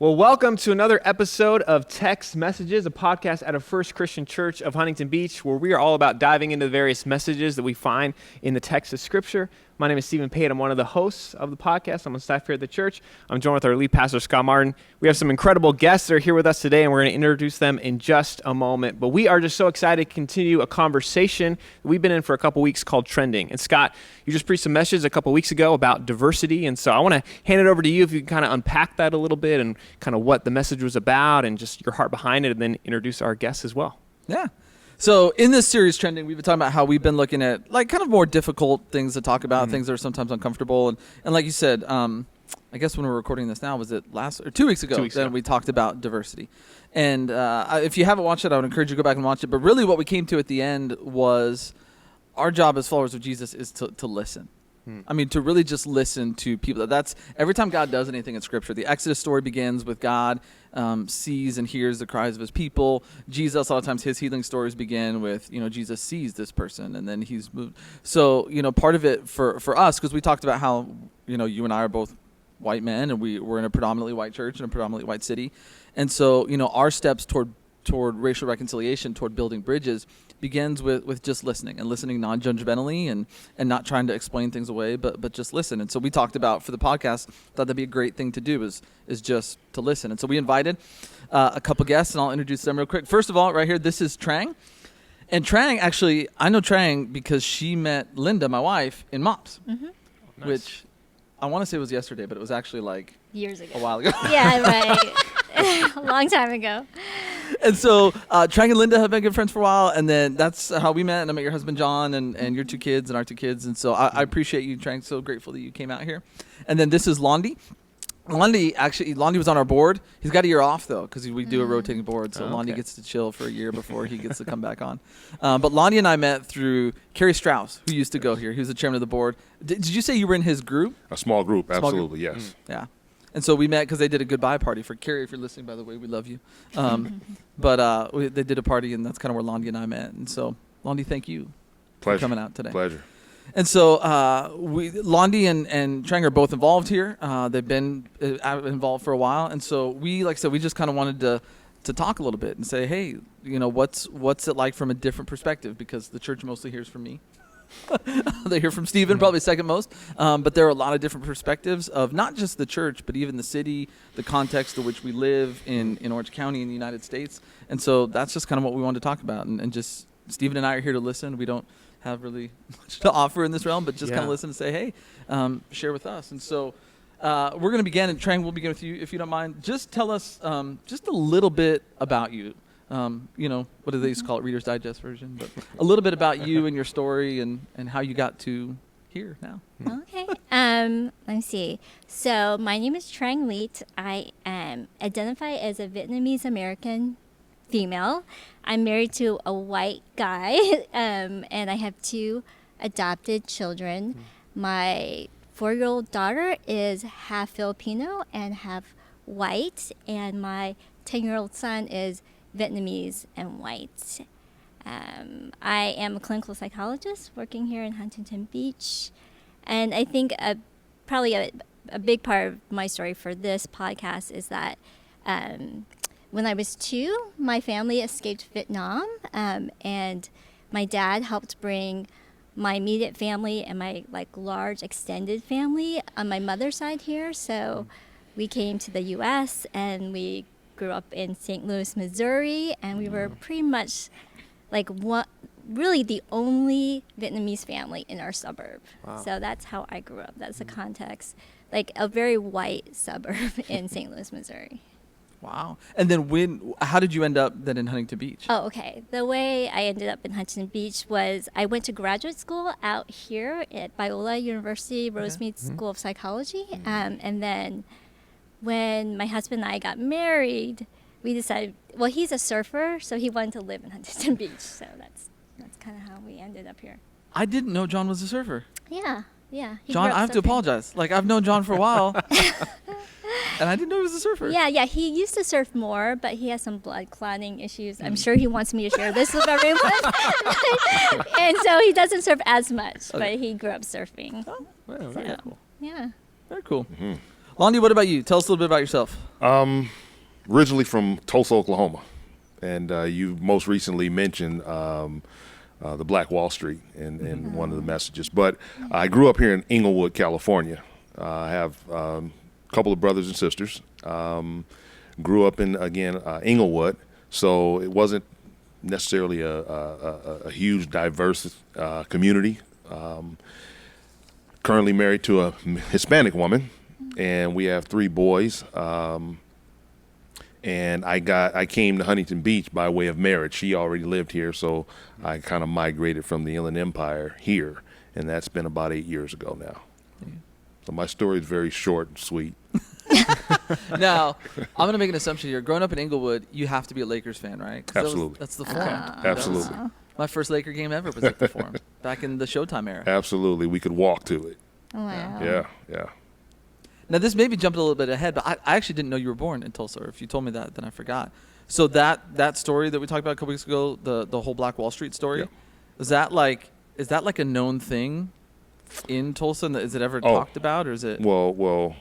Well, welcome to another episode of Text Messages, a podcast out of First Christian Church of Huntington Beach, where we are all about diving into the various messages that we find in the text of Scripture. My name is Stephen Pate. I'm one of the hosts of the podcast. I'm on staff here at the church. I'm joined with our lead pastor, Scott Martin. We have some incredible guests that are here with us today, and we're going to introduce them in just a moment. But we are just so excited to continue a conversation that we've been in for a couple weeks called Trending. And Scott, you just preached some messages a couple weeks ago about diversity, and so I want to hand it over to you if you can kind of unpack that a little bit and kind of what the message was about and just your heart behind it, and then introduce our guests as well. Yeah. So in this series, Trending, we've been talking about how we've been looking at like kind of more difficult things to talk about, things that are sometimes uncomfortable. And like you said, I guess when we're recording this now, was it 2 weeks ago? We talked about diversity. And if you haven't watched it, I would encourage you to go back and watch it. But really what we came to at the end was our job as followers of Jesus is to listen. I mean, to really just listen to people. That's every time God does anything in Scripture. The Exodus story begins with God sees and hears the cries of his people. Jesus, a lot of times his healing stories begin with, Jesus sees this person and then he's moved. So, part of it for us, because we talked about how, you and I are both white men and we're in a predominantly white church in a predominantly white city. And so, our steps toward racial reconciliation, toward building bridges, begins with just listening and listening non-judgmentally and not trying to explain things away, but just listen. And so we talked about for the podcast, thought that'd be a great thing to do is just to listen. And so we invited a couple guests, and I'll introduce them real quick. First of all, right here, this is Trang. And Trang, actually, I know Trang because she met Linda, my wife, in MOPS, Nice. which I want to say was yesterday, but it was actually like years ago. A while ago. Yeah, right. A long time ago. And so Trang and Linda have been good friends for a while, and then that's how we met, and I met your husband, John, and your two kids and our two kids. And so I appreciate you, Trang. So grateful that you came out here. And then this is Londie. Londie was on our board. He's got a year off, though, because we do a rotating board, so Londie gets to chill for a year before he gets to come back on. But Londie and I met through Kerry Strauss, who used to go here. He was the chairman of the board. Did you say you were in his group? A small group, absolutely, yes. Yeah. And so we met because they did a goodbye party for Kerry. If you're listening, by the way, we love you. But they did a party, and that's kind of where Londie and I met. And so, Londie, thank you for coming out today. Pleasure. And so Londie and Trang are both involved here. They've been involved for a while. And so we, like I said, we just kind of wanted to talk a little bit and say, hey, what's it like from a different perspective? Because the church mostly hears from me. They hear from Stephen, probably second most. But there are a lot of different perspectives of not just the church, but even the city, the context in which we live in Orange County in the United States. And so that's just kind of what we wanted to talk about. And just Stephen and I are here to listen. We don't have really much to offer in this realm, but just kind of listen and say, hey, share with us. And so we're going to begin, and Trang, we'll begin with you, if you don't mind. Just tell us just a little bit about you. What do they used to call it, Reader's Digest version? But a little bit about you and your story and how you got to here now. Okay. Let me see. So my name is Trang Leete. I identify as a Vietnamese American female. I'm married to a white guy, and I have 2 adopted children. My 4-year-old daughter is half Filipino and half white, and my 10-year-old son is Vietnamese and white. I am a clinical psychologist working here in Huntington Beach, and I think probably a big part of my story for this podcast is that when I was 2, my family escaped Vietnam, and my dad helped bring my immediate family and my large extended family on my mother's side here. So we came to the U.S. and we grew up in St. Louis, Missouri, and we were pretty much really the only Vietnamese family in our suburb. Wow. So that's how I grew up. That's the context, like a very white suburb in St. Louis, Missouri. Wow. And then how did you end up then in Huntington Beach? Oh, okay. The way I ended up in Huntington Beach was I went to graduate school out here at Biola University, Rosemead School of Psychology. And then when my husband and I got married, we decided, well, he's a surfer, so he wanted to live in Huntington Beach. So that's kind of how we ended up here. I didn't know John was a surfer. Yeah. John, I have to apologize. I've known John for a while. And I didn't know he was a surfer. Yeah. He used to surf more, but he has some blood clotting issues. I'm sure he wants me to share this with everyone. And so he doesn't surf as much, but he grew up surfing. Oh, Well, very cool. Yeah. Very cool. Londie, what about you? Tell us a little bit about yourself. Originally from Tulsa, Oklahoma, and you most recently mentioned the Black Wall Street in one of the messages. But I grew up here in Inglewood, California. I have a couple of brothers and sisters. Grew up in, again, Inglewood, so it wasn't necessarily a huge, diverse community. Currently married to a Hispanic woman, and we have 3 boys. And I came to Huntington Beach by way of marriage. She already lived here, so I kind of migrated from the Inland Empire here, and that's been about 8 years ago now. So my story is very short and sweet. Now, I'm going to make an assumption here. Growing up in Inglewood, you have to be a Lakers fan, right? 'Cause Absolutely. That's the Forum. Absolutely. My first Laker game ever was at the Forum, back in the Showtime era. Absolutely. We could walk to it. Wow. Yeah. Now, this maybe jumped a little bit ahead, but I actually didn't know you were born in Tulsa. Or if you told me that, then I forgot. So that story that we talked about a couple weeks ago, the whole Black Wall Street story, Yeah. is that like a known thing in Tulsa? And is it ever talked about, or is it? Well,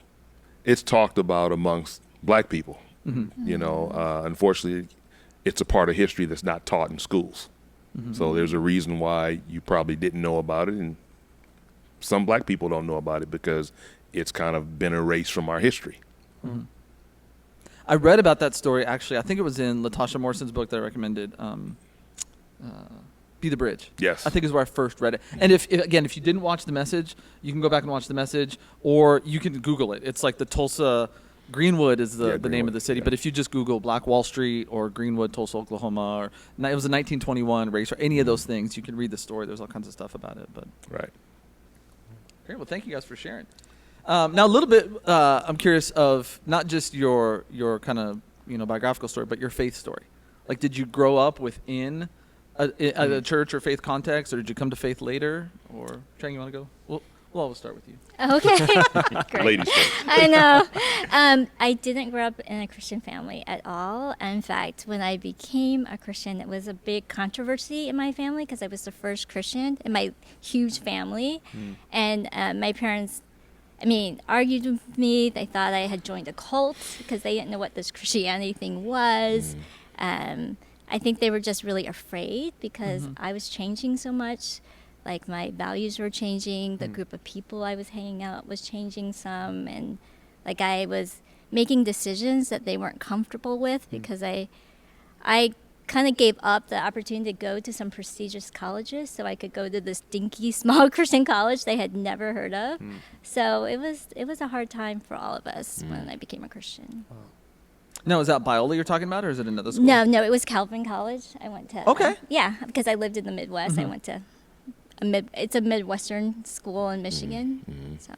it's talked about amongst black people. You know, unfortunately, it's a part of history that's not taught in schools. So there's a reason why you probably didn't know about it, and some black people don't know about it because it's kind of been erased from our history. I read about that story, actually. I think it was in Latasha Morrison's book that I recommended, Be the Bridge. Yes. I think is where I first read it. And if you didn't watch The Message, you can go back and watch The Message, or you can Google it. It's like the Tulsa, Greenwood is the name of the city. yeah. But if you just Google Black Wall Street or Greenwood, Tulsa, Oklahoma, or it was a 1921 race, or any of those things, you can read the story. There's all kinds of stuff about it. But Right. great. Well, thank you guys for sharing. Now, a little bit, I'm curious of not just your kind of biographical story, but your faith story. Like, did you grow up within a church or faith context, or did you come to faith later? Or Trang, you want to go? We'll always start with you. Okay. Great. Ladies first. I know. I didn't grow up in a Christian family at all. In fact, when I became a Christian, it was a big controversy in my family because I was the first Christian in my huge family. And my parents, argued with me. They thought I had joined a cult because they didn't know what this Christianity thing was. I think they were just really afraid because I was changing so much. Like, my values were changing. The group of people I was hanging out was changing some. And, like, I was making decisions that they weren't comfortable with because I kind of gave up the opportunity to go to some prestigious colleges so I could go to this dinky small Christian college they had never heard of. So it was a hard time for all of us when I became a Christian. Now, is that Biola you're talking about, or is it another school? No, it was Calvin College. I went to. Okay. Yeah, because I lived in the Midwest. I went to it's a Midwestern school in Michigan. So.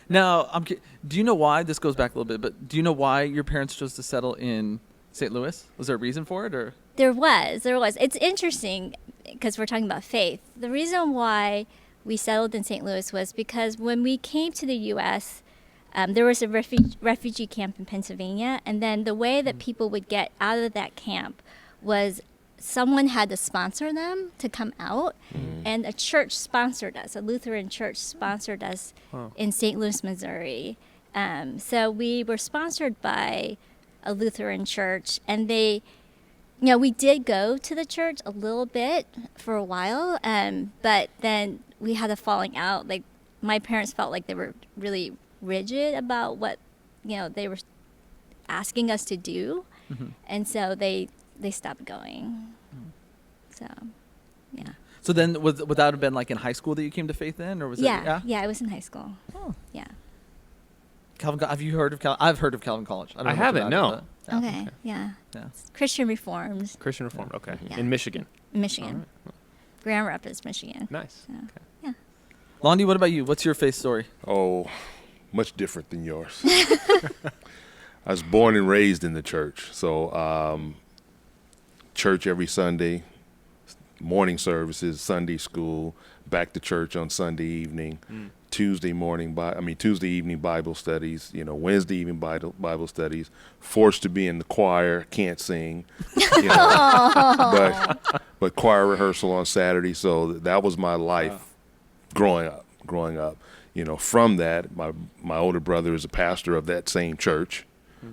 Now, do you know why, this goes back a little bit, but do you know why your parents chose to settle in St. Louis? Was there a reason for it, or? There was. It's interesting because we're talking about faith. The reason why we settled in St. Louis was because when we came to the U.S., there was a refugee camp in Pennsylvania, and then the way that people would get out of that camp was someone had to sponsor them to come out, and a church sponsored us. A Lutheran church sponsored us in St. Louis, Missouri. So we were sponsored by a Lutheran church, and they, we did go to the church a little bit for a while, but then we had a falling out. Like, my parents felt like they were really rigid about what, they were asking us to do, and so they stopped going. So, yeah. So then, would that have been like in high school that you came to faith then, or was it? Yeah, I was in high school. Oh. Yeah. Calvin, have you heard of Calvin? I've heard of Calvin College. I haven't, no. It, but, Okay. Yeah. Yeah. Christian Reformed. Christian Reformed. Okay. Yeah. In Michigan. Michigan. Grand Rapids, Michigan. Nice. So, yeah. Londie, what about you? What's your faith story? Oh, much different than yours. I was born and raised in the church. So church every Sunday, morning services, Sunday school, back to church on Sunday evening, Tuesday evening Bible studies, Wednesday evening Bible studies, forced to be in the choir, can't sing, but choir rehearsal on Saturday. So that was my life growing up. from that, my older brother is a pastor of that same church.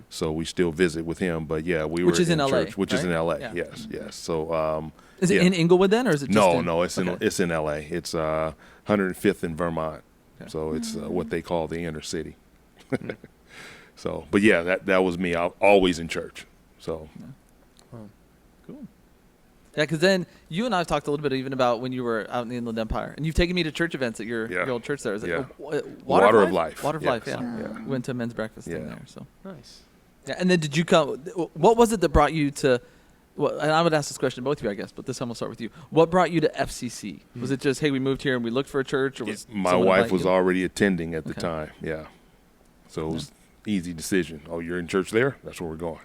So we still visit with him, but yeah, we which were is in LA, church, which is right? in LA. Yeah. Yes. So is it in Inglewood then, or is it just no, it's in LA. It's 105th in Vermont. Okay. So it's what they call the inner city. So, but yeah, that was me. I'm always in church. So Cool. Yeah, because then you and I have talked a little bit even about when you were out in the Inland Empire, and you've taken me to church events at your old church there. Is it Water of Life? Water of Life, Yes. yeah. We went to a men's breakfast thing there. So Nice. yeah, and then did you come? What was it that brought you to? Well, and I would ask this question to both of you, I guess, but this time we'll start with you. What brought you to FCC? Was it just, hey, we moved here and we looked for a church, or was my wife was already already attending at the time? Yeah, so it was easy decision. Oh, you're in church there? That's where we're going.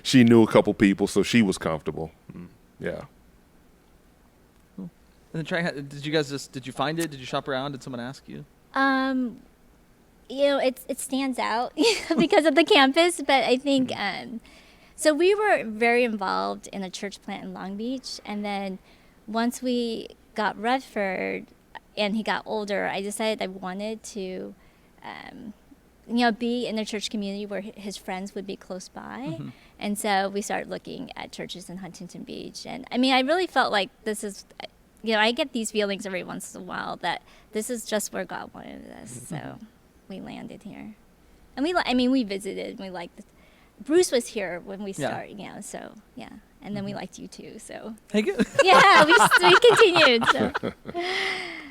She knew a couple people, so she was comfortable. Yeah. Cool. And then Trang, did you find it? Did you shop around? Did someone ask you? It stands out because of the campus, but I think so we were very involved in a church plant in Long Beach, and then once we got Redford and he got older, I decided I wanted to be in a church community where his friends would be close by. And so we started looking at churches in Huntington Beach. And I mean, I really felt like this is, I get these feelings every once in a while that this is just where God wanted us. So we landed here. And we visited, and we liked Bruce was here when we started, so yeah. And then we liked you too, so. Hey, good. Yeah, we continued, so.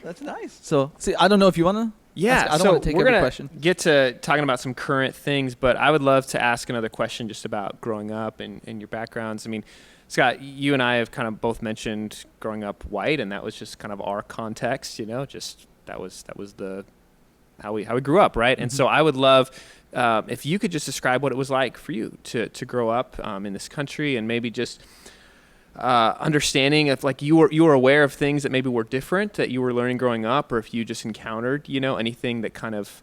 That's nice. So, see, I don't know if you want to. Yeah, I don't want to take we're every gonna question. get to talking about some current things, but I would love to ask another question just about growing up and your backgrounds. I mean, Scott, you and I have kind of both mentioned growing up white, and that was just kind of our context, just that was the how we grew up, right? And so I would love if you could just describe what it was like for you to grow up in this country, and maybe just understanding if like you were aware of things that maybe were different that you were learning growing up, or if you just encountered anything that kind of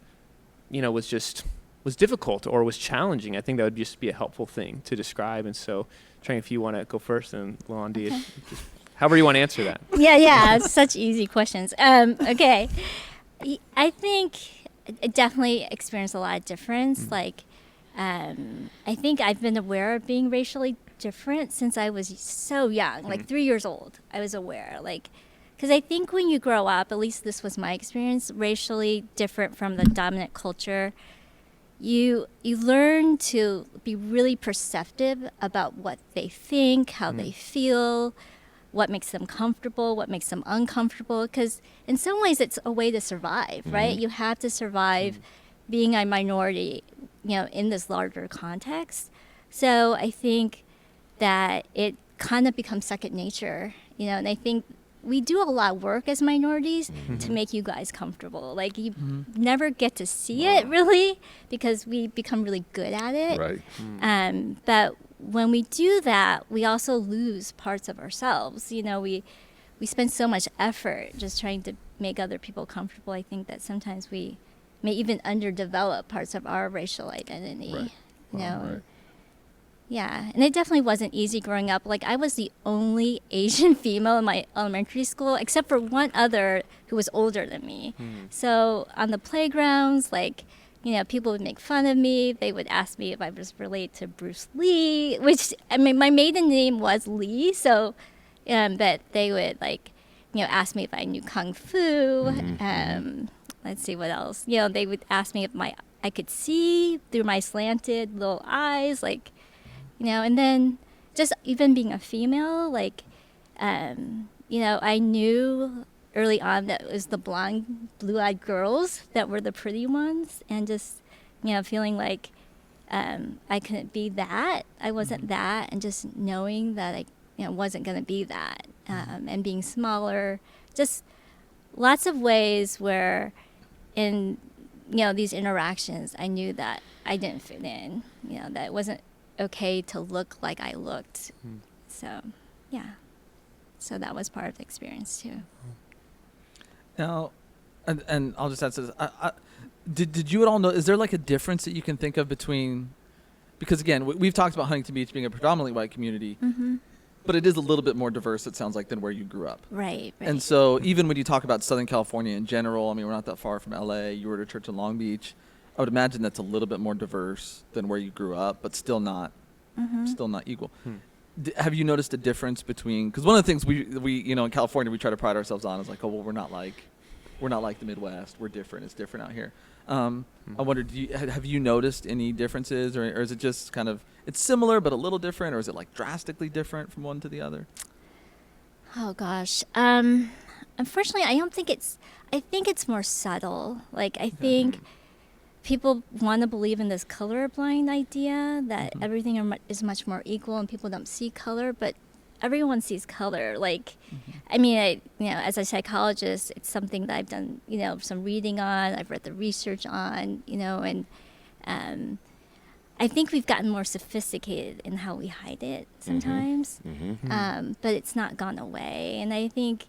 was difficult or was challenging. I think that would just be a helpful thing to describe. And so Trang, if you want to go first, and Londie, just however you want to answer that. Yeah, such easy questions. Okay, I think I definitely experienced a lot of difference. Like I think I've been aware of being racially different since I was so young, like 3 years old. I was aware, because I think when you grow up, at least this was my experience, racially different from the dominant culture, you learn to be really perceptive about what they think, how they feel, what makes them comfortable, what makes them uncomfortable, because in some ways it's a way to survive, right? You have to survive being a minority, in this larger context. So I think that it kind of becomes second nature, and I think we do a lot of work as minorities to make you guys comfortable. Like you never get to see it really, because we become really good at it. Right. But when we do that, we also lose parts of ourselves. We spend so much effort just trying to make other people comfortable. I think that sometimes we may even underdevelop parts of our racial identity. Right. Right. Yeah, and it definitely wasn't easy growing up. Like, I was the only Asian female in my elementary school, except for one other who was older than me. So on the playgrounds, people would make fun of me. They would ask me if I was related to Bruce Lee, which, my maiden name was Lee, so, but they would, ask me if I knew Kung Fu. Let's see what else. They would ask me if I could see through my slanted little eyes, and then just even being a female, I knew early on that it was the blonde, blue-eyed girls that were the pretty ones, and just, feeling like I couldn't be that. I wasn't that, and just knowing that I wasn't going to be that, and being smaller. Just lots of ways where in, these interactions, I knew that I didn't fit in, that it wasn't okay to look like I looked. So, yeah. So that was part of the experience too. Now, and I'll just ask this: did you at all know? Is there a difference that you can think of between? Because again, we've talked about Huntington Beach being a predominantly white community. but it is a little bit more diverse, it sounds like, than where you grew up. Right. And so even when you talk about Southern California in general, I mean, we're not that far from LA. You were at a church in Long Beach. I would imagine that's a little bit more diverse than where you grew up, but still not equal. Have you noticed a difference between, because one of the things we in California we try to pride ourselves on is like, oh, well, we're not like the Midwest. We're different. It's different out here. I wonder, have you noticed any differences, or is it just kind of, it's similar but a little different, or is it like drastically different from one to the other? Oh gosh. Unfortunately, I think it's more subtle. Like, I think people want to believe in this colorblind idea that everything is much more equal and people don't see color, but everyone sees color. Like, I mean, as a psychologist, it's something that I've done, some reading on, I've read the research on, and I think we've gotten more sophisticated in how we hide it sometimes, but it's not gone away. And I think,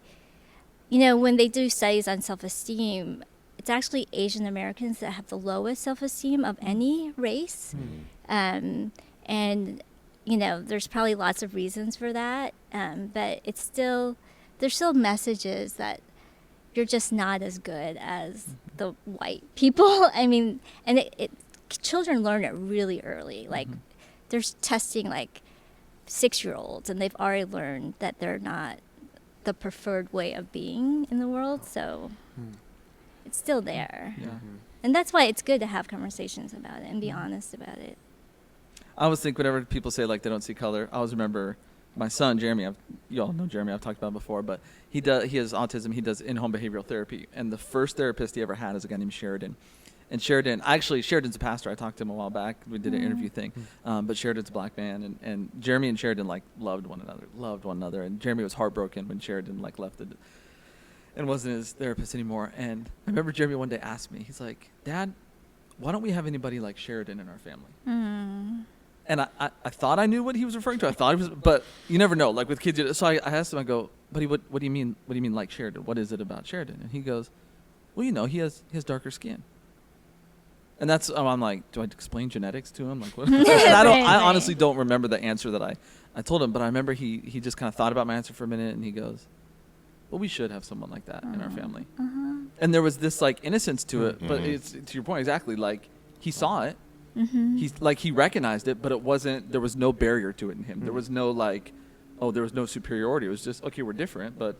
when they do studies on self-esteem, it's actually Asian Americans that have the lowest self-esteem of any race. And there's probably lots of reasons for that, but there's still messages that you're just not as good as the white people. I mean, and children learn it really early. Like, there's testing like 6-year-olds, and they've already learned that they're not the preferred way of being in the world. So it's still there. Yeah. And that's why it's good to have conversations about it and be honest about it. I always think whenever people say like they don't see color, I always remember my son Jeremy. You all know Jeremy. I've talked about him before, but he has autism. He does in-home behavioral therapy, and the first therapist he ever had is a guy named Sheridan. And Sheridan's a pastor. I talked to him a while back. We did an interview thing, but Sheridan's a black man, and Jeremy and Sheridan like loved one another. And Jeremy was heartbroken when Sheridan like left and wasn't his therapist anymore. And I remember Jeremy one day asked me, he's like, "Dad, why don't we have anybody like Sheridan in our family?" And I thought I knew what he was referring to. I thought he was, but you never know. Like with kids, so I asked him. I go, "Buddy, what do you mean? What do you mean like Sheridan? What is it about Sheridan?" And he goes, "Well, he has darker skin." And that's I'm like, do I explain genetics to him? Like, what? And I honestly don't remember the answer that I told him, but I remember he just kind of thought about my answer for a minute, and he goes, "Well, we should have someone like that in our family." And there was this like innocence to it, but it's to your point exactly. Like he saw it. He recognized it, but there was no barrier to it in him. There was no there was no superiority. It was just, okay, we're different, but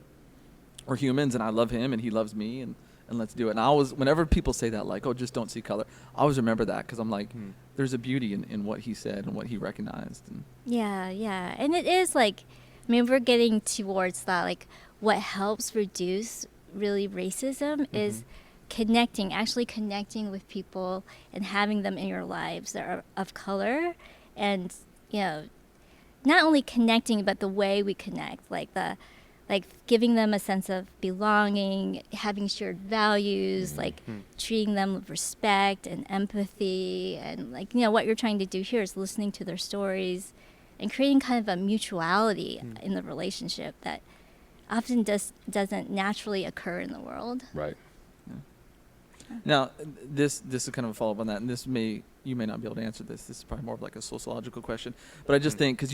we're humans, and I love him and he loves me, and let's do it. And whenever people say that, like, oh, just don't see color, I always remember that, because I'm like, there's a beauty in what he said and what he recognized. And Yeah. And it is like, I mean, we're getting towards that, like, what helps reduce really racism is actually connecting with people and having them in your lives that are of color, and not only connecting, but the way we connect, like giving them a sense of belonging, having shared values, like treating them with respect and empathy, and what you're trying to do here is listening to their stories and creating kind of a mutuality in the relationship that often doesn't naturally occur in the world. Right. Now, this is kind of a follow-up on that, and you may not be able to answer this. This is probably more of like a sociological question, but I just think, because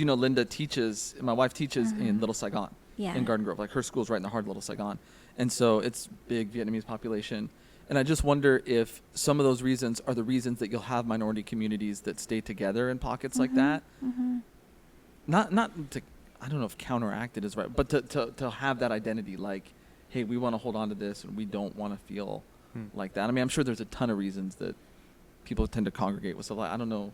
my wife teaches in Little Saigon, in Garden Grove. Like, her school's right in the heart of Little Saigon, and so it's big Vietnamese population. And I just wonder if some of those reasons are the reasons that you'll have minority communities that stay together in pockets like that. Not to, I don't know if counteract it is right, but to have that identity, like, hey, we want to hold on to this, and we don't want to feel like that. I mean, I'm sure there's a ton of reasons that people tend to congregate with stuff like, I don't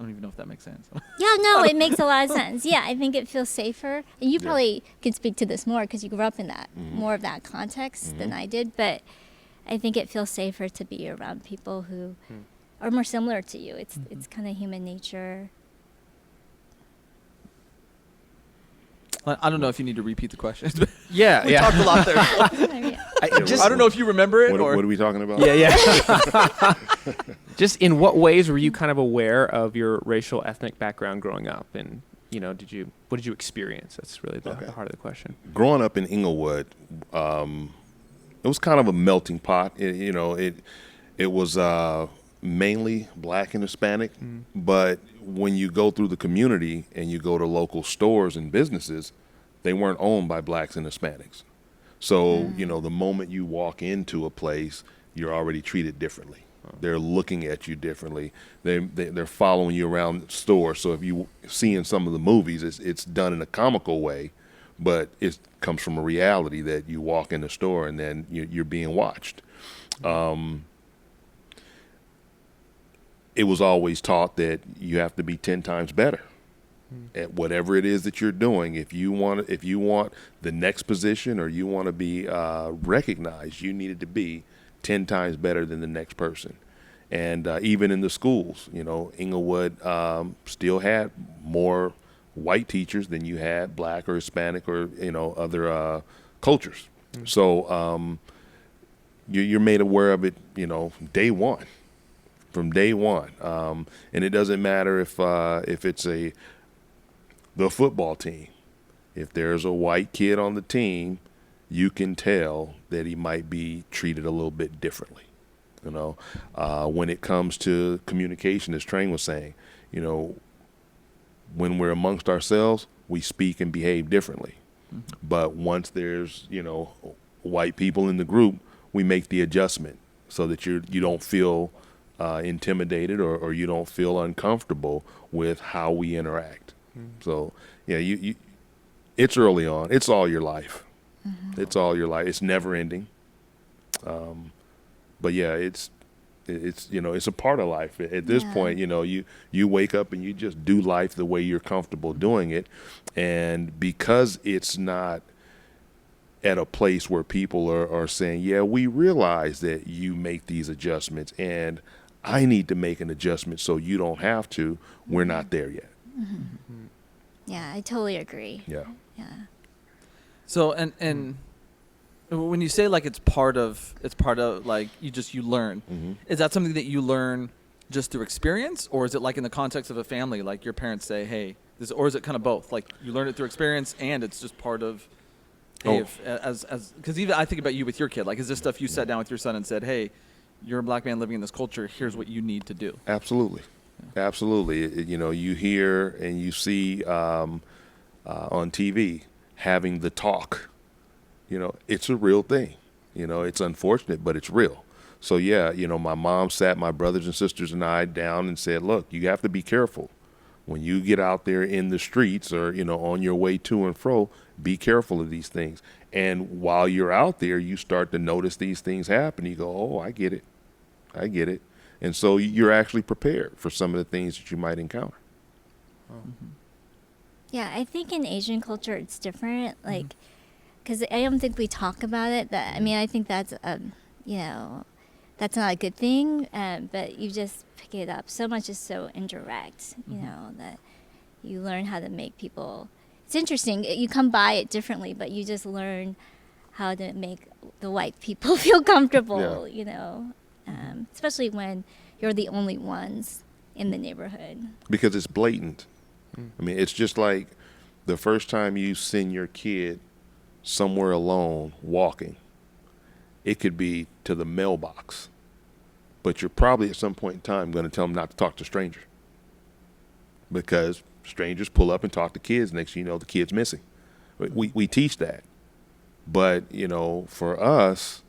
even know if that makes sense. Yeah, no, it makes a lot of sense. Yeah, I think it feels safer. And you probably could speak to this more because you grew up in that, more of that context than I did. But I think it feels safer to be around people who are more similar to you. It's kind of human nature. I don't know if you need to repeat the question. We talked a lot there. I don't know if you remember it. What are we talking about? Yeah. Just in what ways were you kind of aware of your racial ethnic background growing up, and what did you experience? That's really the heart of the question. Growing up in Inglewood, it was kind of a melting pot. It was mainly black and Hispanic, but when you go through the community and you go to local stores and businesses, they weren't owned by blacks and Hispanics. So, the moment you walk into a place, you're already treated differently. They're looking at you differently. They're following you around the store. So if you see in some of the movies, it's done in a comical way, but it comes from a reality that you walk in the store and then you're being watched. It was always taught that you have to be 10 times better at whatever it is that you're doing. If you want the next position or you want to be recognized, you needed to be 10 times better than the next person. And even in the schools, Inglewood still had more white teachers than you had black or Hispanic or, other cultures. So you're made aware of it, day one, from day one. And it doesn't matter if it's the football team. If there's a white kid on the team, you can tell that he might be treated a little bit differently. When it comes to communication, as Trang was saying, when we're amongst ourselves, we speak and behave differently. But once there's, white people in the group, we make the adjustment so that you don't feel intimidated or you don't feel uncomfortable with how we interact. So, yeah, it's early on. It's all your life. It's all your life. It's never ending. But yeah, it's a part of life. At this point, you wake up and you just do life the way you're comfortable doing it. And because it's not at a place where people are saying, yeah, we realize that you make these adjustments and I need to make an adjustment so you don't have to, we're not there yet. Yeah, I totally agree. Yeah. So and when you say like it's part of like you learn, is that something that you learn just through experience, or is it like in the context of a family, like your parents say, hey, this, or is it kind of both? Like you learn it through experience and it's just part of, hey, because even I think about you with your kid, like is this stuff you sat down with your son and said, hey, you're a black man living in this culture, here's what you need to do? Absolutely. You hear and you see on TV having the talk. It's a real thing. It's unfortunate, but it's real. So yeah, my mom sat my brothers and sisters and I down and said, look, you have to be careful when you get out there in the streets or, on your way to and fro, be careful of these things. And while you're out there, you start to notice these things happen. You go, oh, I get it. And so you're actually prepared for some of the things that you might encounter. Yeah, I think in Asian culture it's different. Like, because I don't think we talk about it. I think that's, that's not a good thing. But you just pick it up. So much is so indirect, that you learn how to make people. It's interesting. You come by it differently, but you just learn how to make the white people feel comfortable. Especially when you're the only ones in the neighborhood. Because it's blatant. It's just like the first time you send your kid somewhere alone walking. It could be to the mailbox, but you're probably at some point in time going to tell them not to talk to strangers because strangers pull up and talk to kids. Next thing you know, the kid's missing. We teach that. But, for us,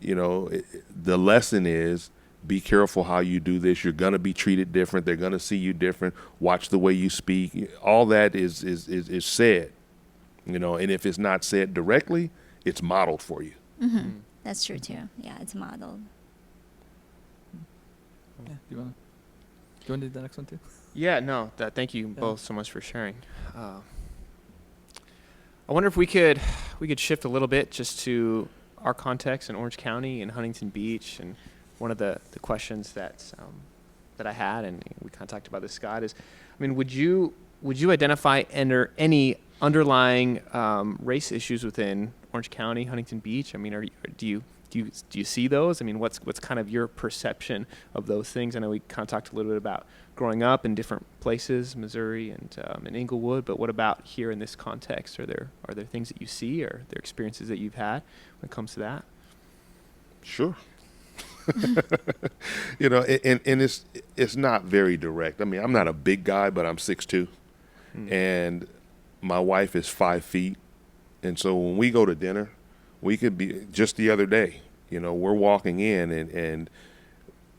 the lesson is be careful how you do this. You're going to be treated different. They're going to see you different. Watch the way you speak. All that is said, and if it's not said directly, it's modeled for you. That's true too. Yeah, it's modeled. Yeah. Do you want to do the next one too? Yeah, no. Thank you both so much for sharing. I wonder if we could shift a little bit just to our context in Orange County and Huntington Beach. And one of the questions that I had, and we kind of talked about this, Scott, is, would you identify any underlying race issues within Orange County, Huntington Beach? Do you see those? What's kind of your perception of those things? I know we kind of talked a little bit about growing up in different places, Missouri and in Inglewood, but what about here in this context? Are there things that you see, or are there experiences that you've had when it comes to that? Sure. You know, and it's not very direct. I mean, I'm not a big guy, but I'm 6'2", and my wife is 5 feet, and so when we go to dinner, we could be, just the other day, you know, we're walking in and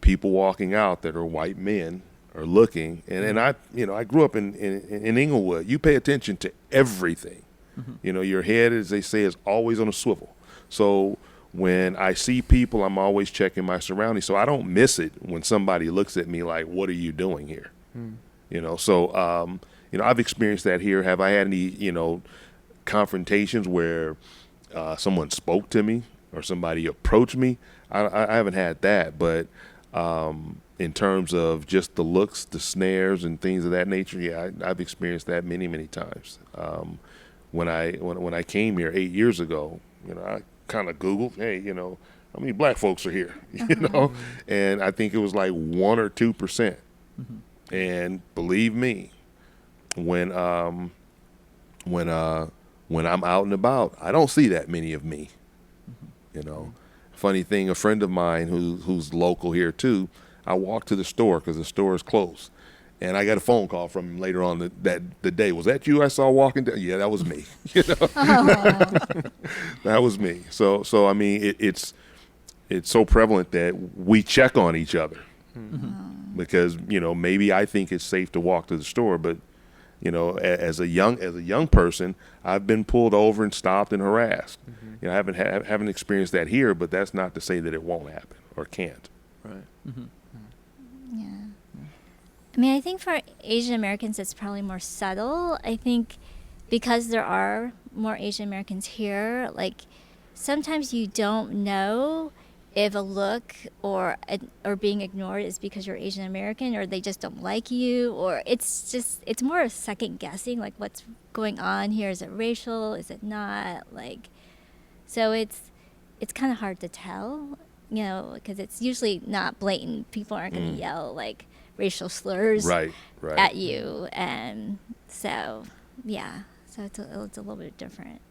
people walking out that are white men are looking, and I, you know, I grew up in Inglewood. You pay attention to everything. You know, your head, as they say, is always on a swivel. So when I see people, I'm always checking my surroundings, so I don't miss it when somebody looks at me like, "What are you doing here?" You know, so you know, I've experienced that here. Have I had any, you know, confrontations where someone spoke to me or somebody approached me? I haven't had that, but in terms of just the looks, the snares, and things of that nature, yeah, I've experienced that many times. When I came here 8 years ago, you know, I kind of Googled, hey, you know, how many black folks are here, you know, and I think it was like 1 or 2%. And believe me, when I'm out and about, I don't see that many of me. You know, funny thing, a friend of mine who's local here too, I walked to the store because the store is closed, and I got a phone call from him later on the day. Was that you I saw walking down? Yeah, that was me. You know, that was me. So I mean, it's so prevalent that we check on each other because, you know, maybe I think it's safe to walk to the store, but, you know, as a young person, I've been pulled over and stopped and harassed. You know, I haven't experienced that here, but that's not to say that it won't happen or can't. Right. Yeah. I mean, I think for Asian Americans, it's probably more subtle. I think because there are more Asian Americans here, like sometimes you don't know if a look or being ignored is because you're Asian American or they just don't like you, or it's more of second guessing, like what's going on here. Is it racial? Is it not? Like, so it's kind of hard to tell, you know, because it's usually not blatant. People aren't going to yell like racial slurs Right. at you, and so yeah, so it's a little bit different.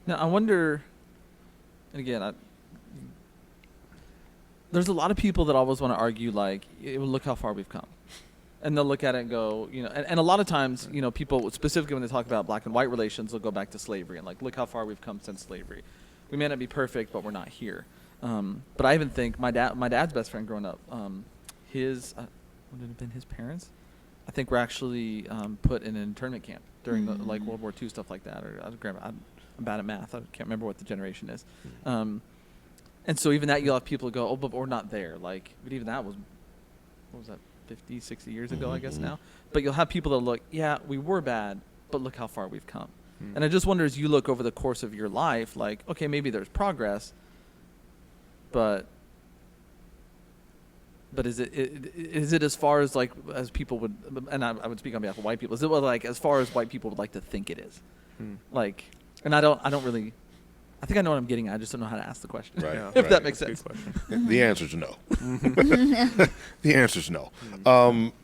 Now I wonder, and again, there's a lot of people that always want to argue like, look how far we've come. And they'll look at it and go, you know, and a lot of times, you know, people, specifically when they talk about black and white relations, they'll go back to slavery and like, look how far we've come since slavery. We may not be perfect, but we're not here. But I even think my dad's best friend growing up, his, would it have been his parents? I think were actually put in an internment camp during the, like World War II, stuff like that. Or I'm bad at math. I can't remember what the generation is. And so even that, you'll have people go, oh, but we're not there. Like, but even that was, what was that, 50, 60 years ago, I guess now. But you'll have people that look, yeah, we were bad, but look how far we've come. And I just wonder, as you look over the course of your life, like, okay, maybe there's progress, but is it as far as like as people would, and I would speak on behalf of white people, is it like as far as white people would like to think it is? Like, and I don't really, I think I know what I'm getting at. I just don't know how to ask the question. Right. Yeah. If that makes sense. The answer is no. The answer is no.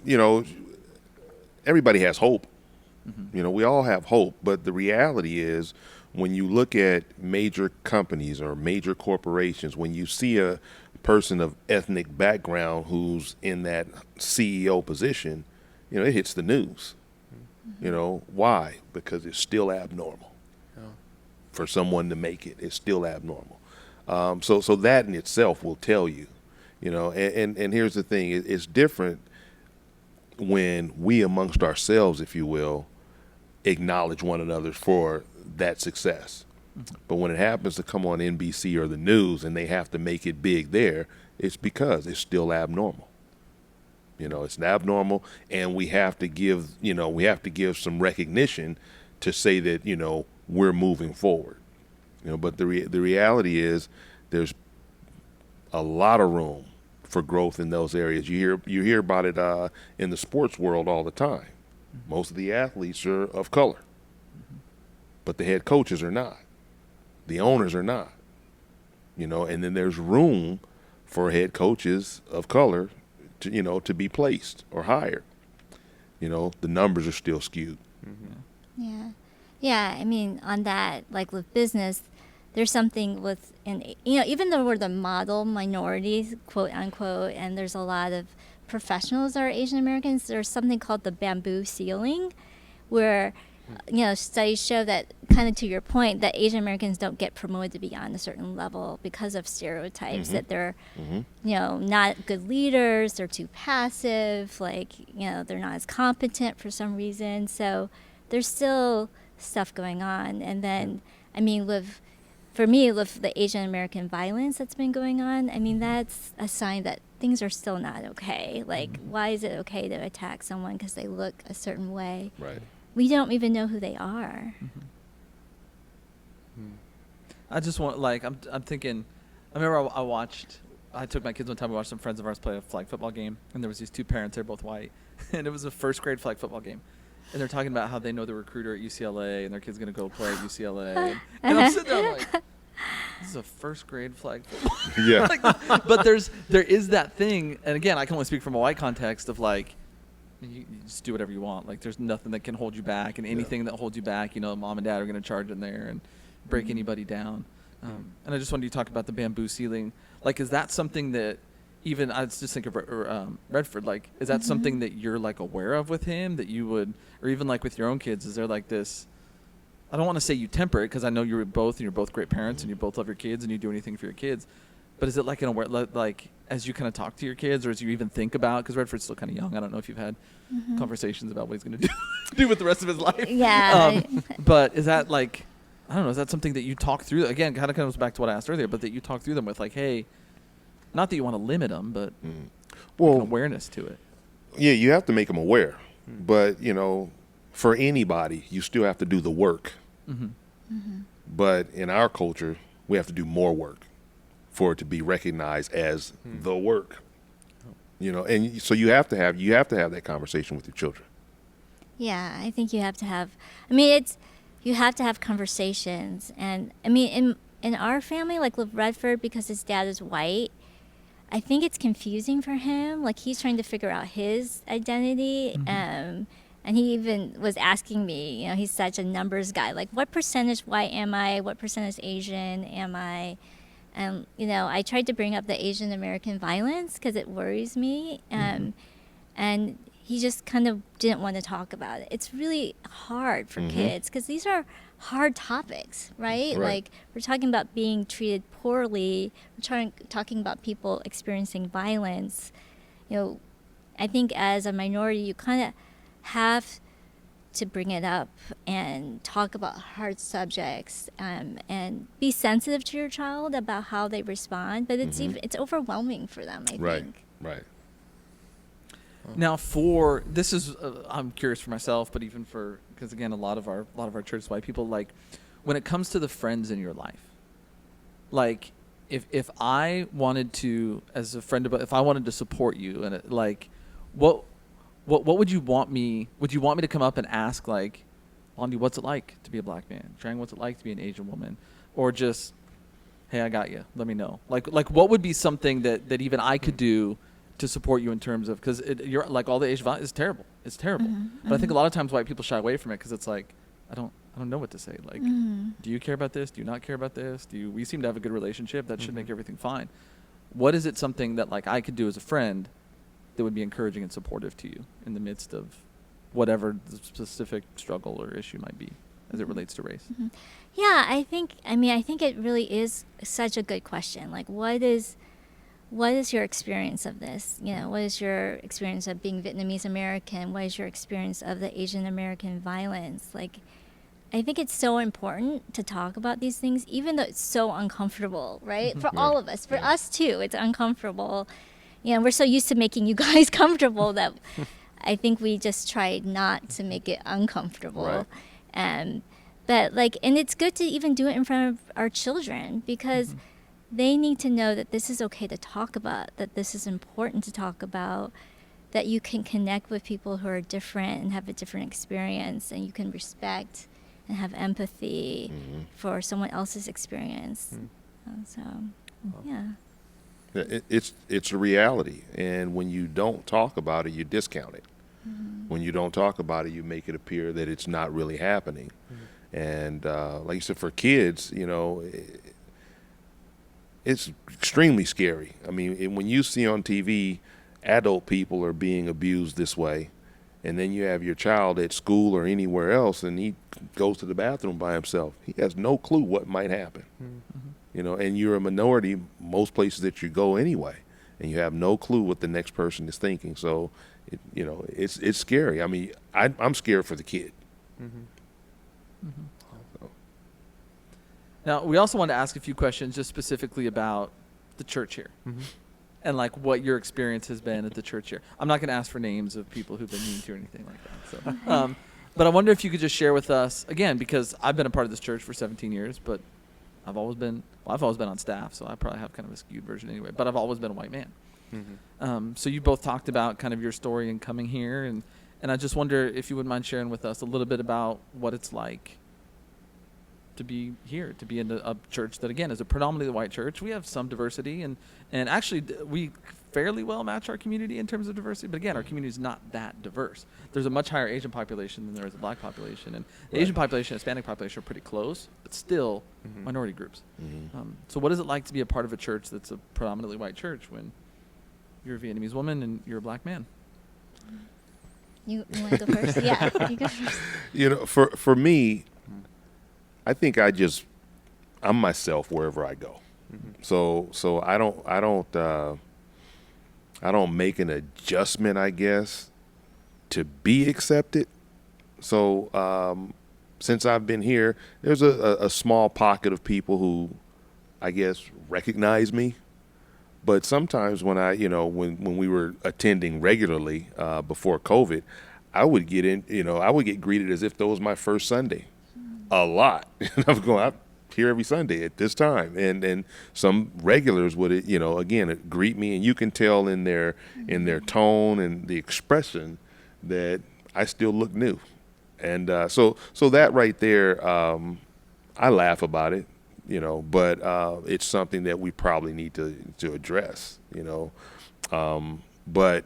You know, everybody has hope. You know, we all have hope, but the reality is when you look at major companies or major corporations, when you see a person of ethnic background who's in that CEO position, you know, it hits the news. You know, why? Because it's still abnormal. For someone to make it, it's still abnormal. So that in itself will tell you, you know, and here's the thing, it's different when we amongst ourselves, if you will, acknowledge one another for that success. But when it happens to come on NBC or the news and they have to make it big there, it's because it's still abnormal. You know, it's abnormal, and we have to give some recognition to say that, you know, we're moving forward. You know, but the reality is there's a lot of room for growth in those areas. You hear about it in the sports world all the time. Most of the athletes are of color, but the head coaches are not. The owners are not. You know, and then there's room for head coaches of color to be placed or hired. You know, the numbers are still skewed. Yeah. I mean, on that, like with business, there's something with, even though we're the model minorities, quote unquote, and there's a lot of professionals that are Asian Americans, there's something called the bamboo ceiling, where studies show that, kind of to your point, that Asian Americans don't get promoted beyond a certain level because of stereotypes, that they're, not good leaders, they're too passive, they're not as competent for some reason. So there's still stuff going on. And then, for me, with the Asian American violence that's been going on, that's a sign that things are still not okay. Why is it okay to attack someone because they look a certain way? Right. We don't even know who they are. I just want, I'm thinking, I remember I took my kids one time, we watched some friends of ours play a flag football game, and there was these two parents, they're both white, and it was a first grade flag football game. And they're talking about how they know the recruiter at UCLA, and their kid's going to go play at UCLA. And I'm sitting there like, this is a first grade flag football. Yeah. But there is that thing, and again, I can only speak from a white context of you just do whatever you want. There's nothing that can hold you back, and anything that holds you back, mom and dad are going to charge in there and break anybody down. And I just wanted you to talk about the bamboo ceiling. Is that something that even, I just think of Redford, is that something that you're aware of with him, that you would, or even with your own kids, is there this, I don't want to say you temper it, because I know you're both great parents and you both love your kids and you do anything for your kids. But is it an aware, as you kind of talk to your kids, or as you even think about, because Redford's still kind of young, I don't know if you've had conversations about what he's going to do with the rest of his life. Yeah. But is that I don't know, is that something that you talk through? Again, kind of comes back to what I asked earlier, but that you talk through them with hey, not that you want to limit them, but an awareness to it. Yeah, you have to make them aware. But, for anybody, you still have to do the work. But in our culture, we have to do more work for it to be recognized as the work. And so you have to have that conversation with your children. Yeah, I think you have to have, you have to have conversations. And in our family, with Redford, because his dad is white, I think it's confusing for him. He's trying to figure out his identity. And he even was asking me, he's such a numbers guy, what percentage white am I? What percentage Asian am I? And, I tried to bring up the Asian American violence because it worries me. And he just kind of didn't want to talk about it. It's really hard for kids because these are hard topics, right? We're talking about being treated poorly. We're talking about people experiencing violence. I think as a minority, you kind of have to bring it up and talk about hard subjects, and be sensitive to your child about how they respond. But it's overwhelming for them, I think. Right. Now, this is I'm curious for myself, but even because again, a lot of our church is white people. When it comes to the friends in your life, if I wanted to, as a friend, if I wanted to support you, and what would you want me? Would you want me to come up and ask, Londie, what's it like to be a black man? Trang, what's it like to be an Asian woman? Or just, hey, I got you. Let me know. What would be something that even I could do to support you in terms of, because you're all the Asian violence is terrible. It's terrible. But I think a lot of times white people shy away from it because it's I don't know what to say. Do you care about this? Do you not care about this? We seem to have a good relationship. That should make everything fine. What is it something that I could do as a friend that would be encouraging and supportive to you in the midst of whatever the specific struggle or issue might be as it relates to race? Yeah, I think it really is such a good question. What is your experience of this? What is your experience of being Vietnamese American? What is your experience of the Asian American violence? I think it's so important to talk about these things, even though it's so uncomfortable, right? For all of us, for us too, it's uncomfortable. We're so used to making you guys comfortable that I think we just try not to make it uncomfortable. Right. But and it's good to even do it in front of our children, because they need to know that this is okay to talk about, that this is important to talk about, that you can connect with people who are different and have a different experience, and you can respect and have empathy for someone else's experience. It's a reality, and when you don't talk about it, you discount it. When you don't talk about it, you make it appear that it's not really happening. And like you said, for kids, you know, it's extremely scary. I mean, when you see on TV adult people are being abused this way, and then you have your child at school or anywhere else, and he goes to the bathroom by himself, he has no clue what might happen. Mm-hmm. You know, and you're a minority most places that you go anyway, and you have no clue what the next person is thinking. So, you know, it's scary. I mean, I'm scared for the kid. Mm-hmm. Mm-hmm. Now, we also want to ask a few questions just specifically about the church here. Mm-hmm. And like what your experience has been at the church here. I'm not going to ask for names of people who've been mean to you or anything like that. So, but I wonder if you could just share with us, again, because I've been a part of this church for 17 years, but I've always been on staff, so I probably have kind of a skewed version anyway, but I've always been a white man. Mm-hmm. So you both talked about kind of your story in coming here, and I just wonder if you wouldn't mind sharing with us a little bit about what it's like to be here, to be in a church that, again, is a predominantly white church. We have some diversity, and actually we fairly well match our community in terms of diversity, but again, our community is not that diverse. There's a much higher Asian population than there is a black population, and the Asian population and Hispanic population are pretty close, but still minority groups. Mm-hmm. So what is it like to be a part of a church that's a predominantly white church when you're a Vietnamese woman and you're a black man? You want to go first? Yeah, you go first. You know, for me, I think I'm myself wherever I go. Mm-hmm. So I don't make an adjustment, I guess, to be accepted. So since I've been here, there's a small pocket of people who, I guess, recognize me. But sometimes when when we were attending regularly before COVID, I would get greeted as if that was my first Sunday. A lot. I'm going here every Sunday at this time, and some regulars would again greet me, and you can tell in their tone and the expression that I still look new, and so that right there, I laugh about it, but it's something that we probably need to address, but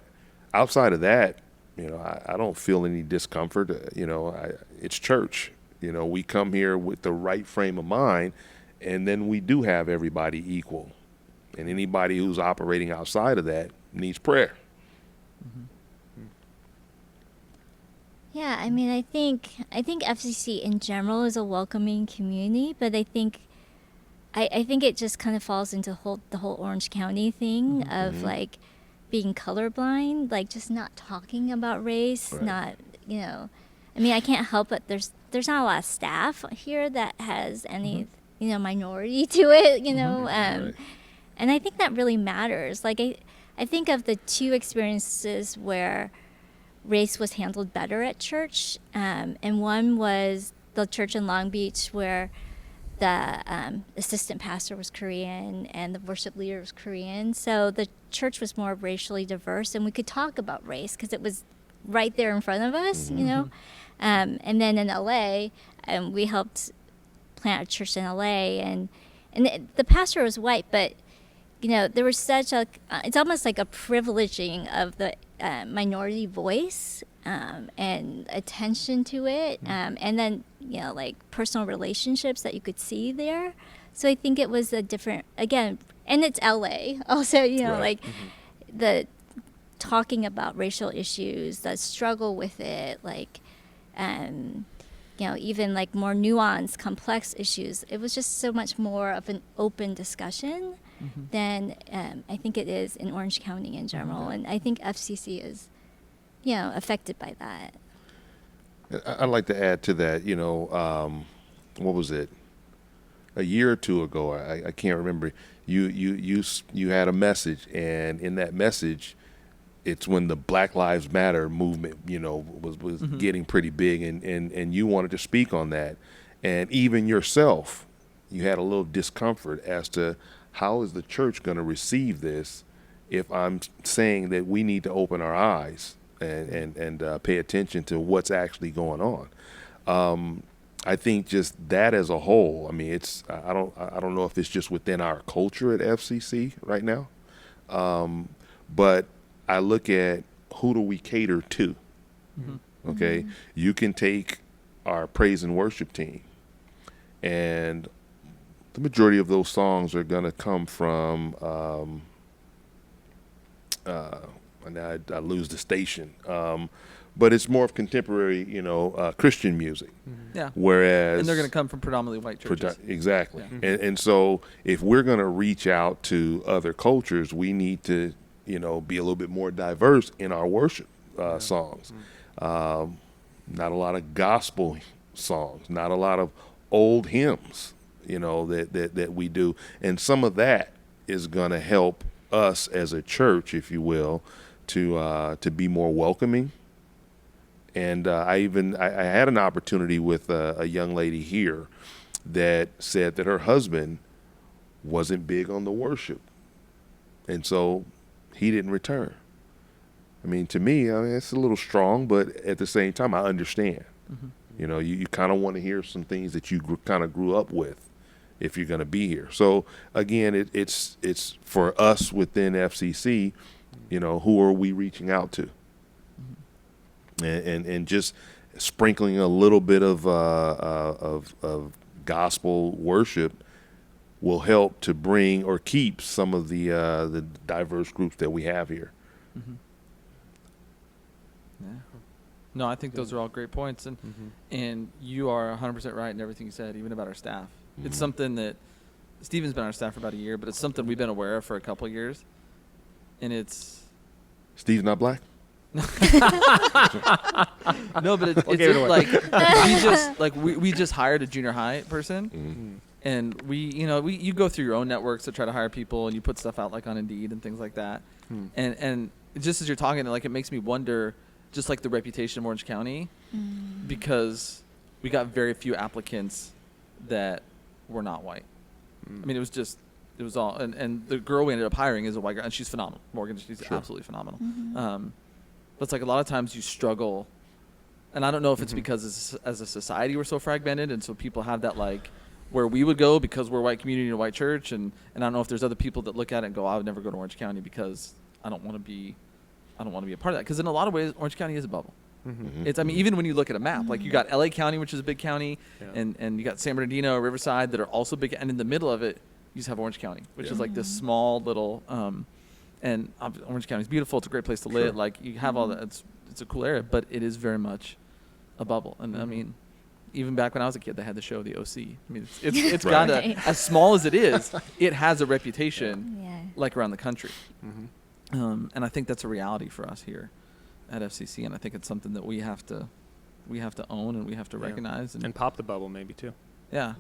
outside of that, I don't feel any discomfort. It's church. We come here with the right frame of mind, and then we do have everybody equal. And anybody who's operating outside of that needs prayer. Mm-hmm. Yeah, I mean, I think FCC in general is a welcoming community, but I think it just kind of falls into the whole Orange County thing of like being colorblind, like just not talking about race, not, I mean, I can't help but there's not a lot of staff here that has any, minority to it, and I think that really matters. Like, I think of the two experiences where race was handled better at church, and one was the church in Long Beach where the assistant pastor was Korean and the worship leader was Korean. So the church was more racially diverse, and we could talk about race because it was right there in front of us, and then in LA, we helped plant a church in LA, and the pastor was white, but there was such it's almost like a privileging of the minority voice and attention to it, and then like personal relationships that you could see there. So I think it was a different, again, and it's LA also, like the talking about racial issues, the struggle with it, like even like more nuanced, complex issues. It was just so much more of an open discussion than I think it is in Orange County in general. And I think FCC is, affected by that. I'd like to add to that, what was it? A year or two ago, I can't remember. You had a message, and in that message, it's when the Black Lives Matter movement, was getting pretty big, and you wanted to speak on that. And even yourself, you had a little discomfort as to how is the church going to receive this if I'm saying that we need to open our eyes and pay attention to what's actually going on. I think just that as a whole, I mean, I don't know if it's just within our culture at FCC right now, but I look at who do we cater to. Okay, you can take our praise and worship team, and the majority of those songs are going to come from, and now I lose the station, but it's more of contemporary, Christian music. Yeah. Whereas, And they're going to come from predominantly white churches. Exactly. Yeah. And so if we're going to reach out to other cultures, we need to, be a little bit more diverse in our worship songs. Not a lot of gospel songs, not a lot of old hymns, that we do. And some of that is going to help us as a church, if you will, to be more welcoming. And I had an opportunity with a young lady here that said that her husband wasn't big on the worship, and so he didn't return. I mean, to me, it's a little strong, but at the same time, I understand. Mm-hmm. You kind of want to hear some things that you kind of grew up with if you're going to be here. So again, it's for us within FCC. Who are we reaching out to? And just sprinkling a little bit of gospel worship will help to bring or keep some of the diverse groups that we have here. Mm-hmm. Yeah. No, I think those are all great points, and you are 100% right in everything you said, even about our staff. It's something that Stephen's been on our staff for about a year, but it's something we've been aware of for a couple of years, and it's Steve's not black. No, but it's we just hired a junior high person, and you go through your own networks to try to hire people, and you put stuff out like on Indeed and things like that, and just as you're talking, it makes me wonder, just like the reputation of Orange County, because we got very few applicants that were not white. I mean, it was all, and the girl we ended up hiring is a white girl, and she's phenomenal. Morgan, she's absolutely phenomenal. But it's a lot of times you struggle, and I don't know if it's because as a society we're so fragmented, and so people have that where we would go because we're a white community and a white church, and I don't know if there's other people that look at it and go, I would never go to Orange County because I don't want to be a part of that. Because in a lot of ways, Orange County is a bubble. It's even when you look at a map, you got LA County, which is a big county, and you got San Bernardino, Riverside that are also big, and in the middle of it, you just have Orange County, which is this small little. And Orange County is beautiful. It's a great place to live. You have all that. It's a cool area, but it is very much a bubble. And I mean, even back when I was a kid, they had the show The OC. I mean, it's got as small as it is, it has a reputation around the country. And I think that's a reality for us here at FCC. And I think it's something that we have to own and we have to recognize and pop the bubble maybe too. Yeah,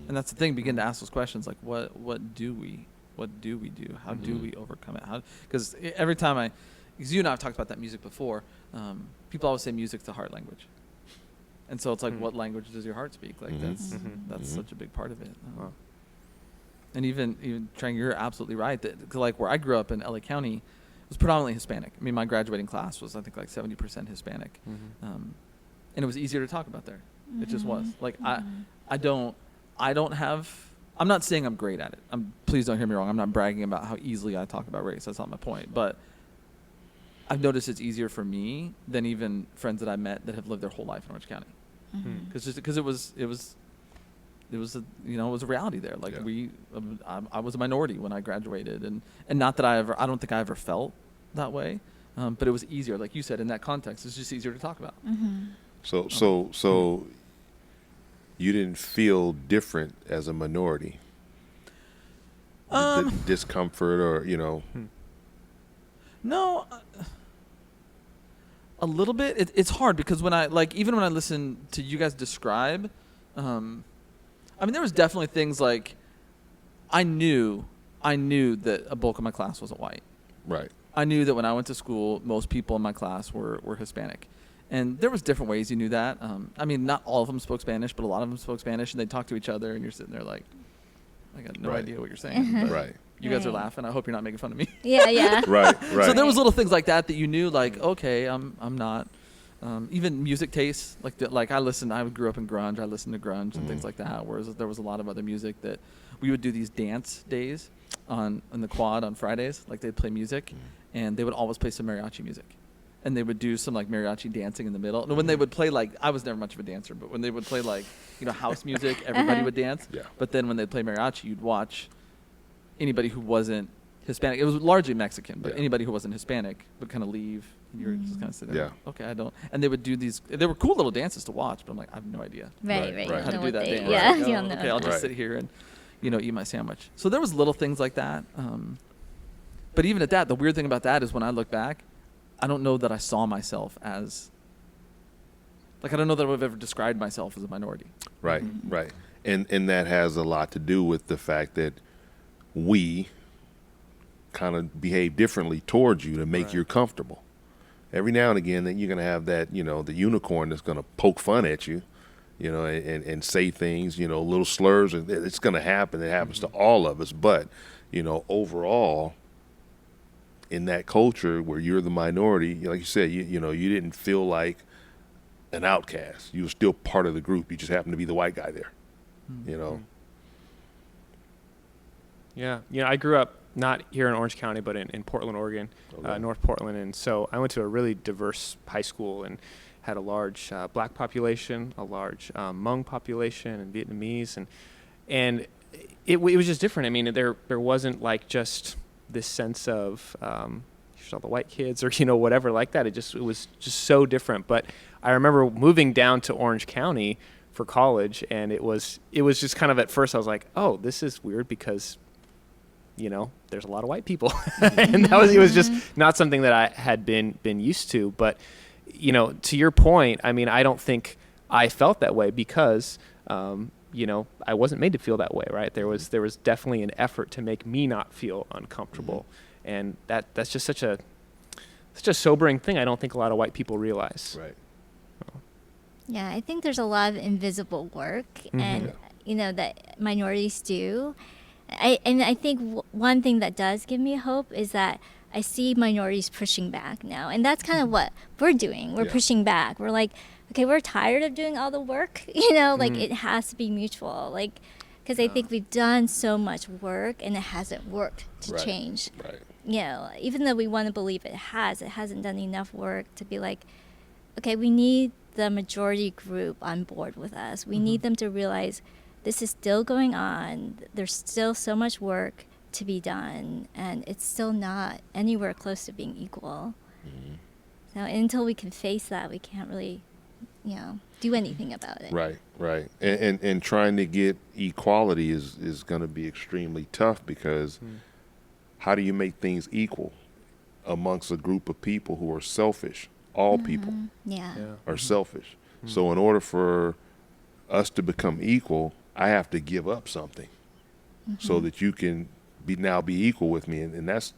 and that's the thing. Begin to ask those questions what do we do? How do we overcome it? Because every time because you and I have talked about that music before, people always say music's the heart language. And so it's what language does your heart speak? That's such a big part of it. Wow. And even Trang, you're absolutely right. That where I grew up in LA County was predominantly Hispanic. I mean, my graduating class was, I think, 70% Hispanic. And it was easier to talk about there. It just was. I'm not saying I'm great at it. Please don't hear me wrong. I'm not bragging about how easily I talk about race. That's not my point. But I've noticed it's easier for me than even friends that I met that have lived their whole life in Orange County. Because it was a reality there. I was a minority when I graduated, and not that I don't think I ever felt that way. But it was easier, like you said, in that context. It's just easier to talk about. So you didn't feel different as a minority? The discomfort or, No. A little bit. It's hard because when I even when I listen to you guys describe, there was definitely things I knew that a bulk of my class wasn't white. Right. I knew that when I went to school, most people in my class were Hispanic. And there was different ways you knew that. Not all of them spoke Spanish, but a lot of them spoke Spanish, and they'd talk to each other, and you're sitting there I got no idea what you're saying. But right. You guys are laughing. I hope you're not making fun of me. Yeah. Right. So there was little things like that you knew, okay, I'm not. Even music tastes, I grew up in grunge. I listened to grunge and things like that, whereas there was a lot of other music that we would do these dance days on the quad on Fridays. They'd play music, and they would always play some mariachi music. and they would do some like mariachi dancing in the middle. And when they would play like, I was never much of a dancer, but when they would play like, house music, everybody would dance. Yeah. But then when they'd play mariachi, you'd watch anybody who wasn't Hispanic. It was largely Mexican, but Yeah. anybody who wasn't Hispanic would kind of leave. And you were just kind of sitting there. Yeah. Like, okay, I don't. And they would do these. They were cool little dances to watch, but I'm like, I have no idea Right. Right. You don't how to know do what that they, dance. yeah, Like, you don't know. okay, I'll just Right. sit here and eat my sandwich. So there was little things like that. But even at that, the weird thing about that is when I look back, I don't know that I saw myself as I don't know that I would have ever described myself as a minority. Right, right. And that has a lot to do with the fact that we kind of behave differently towards you to make Right. you comfortable. Every now and again, then you're going to have that, the unicorn that's going to poke fun at you, and say things, little slurs, and it's going to happen. It happens to all of us. But, overall, in that culture where you're the minority, like you said, you didn't feel like an outcast. You were still part of the group. You just happened to be the white guy there, Yeah. I grew up not here in Orange County, but in Portland, Oregon, Okay. North Portland. And so I went to a really diverse high school and had a large black population, a large Hmong population, and Vietnamese. And it was just different. I mean, there wasn't like just this sense of here's all the white kids or, whatever like that. It was just so different. But I remember moving down to Orange County for college, and it was just kind of, at first I was like, oh, this is weird because there's a lot of white people. And it was just not something that I had been used to. But, to your point, I mean, I don't think I felt that way because, I wasn't made to feel that way, right? There was definitely an effort to make me not feel uncomfortable. And that's just such a sobering thing I don't think a lot of white people realize. Right. Yeah, I think there's a lot of invisible work, and that minorities do. I think one thing that does give me hope is that I see minorities pushing back now, and that's kind of what we're doing. We're Yeah. pushing back. We're like, okay, we're tired of doing all the work. It has to be mutual. Because I think we've done so much work, and it hasn't worked to Right. change. Right. Even though we want to believe it hasn't done enough work to be like, okay, we need the majority group on board with us. We need them to realize this is still going on. There's still so much work to be done, and it's still not anywhere close to being equal. So until we can face that, we can't really, do anything about it. Right, right. And trying to get equality is going to be extremely tough because how do you make things equal amongst a group of people who are selfish? All people Yeah. are selfish. So in order for us to become equal, I have to give up something so that you can be equal with me. And that's,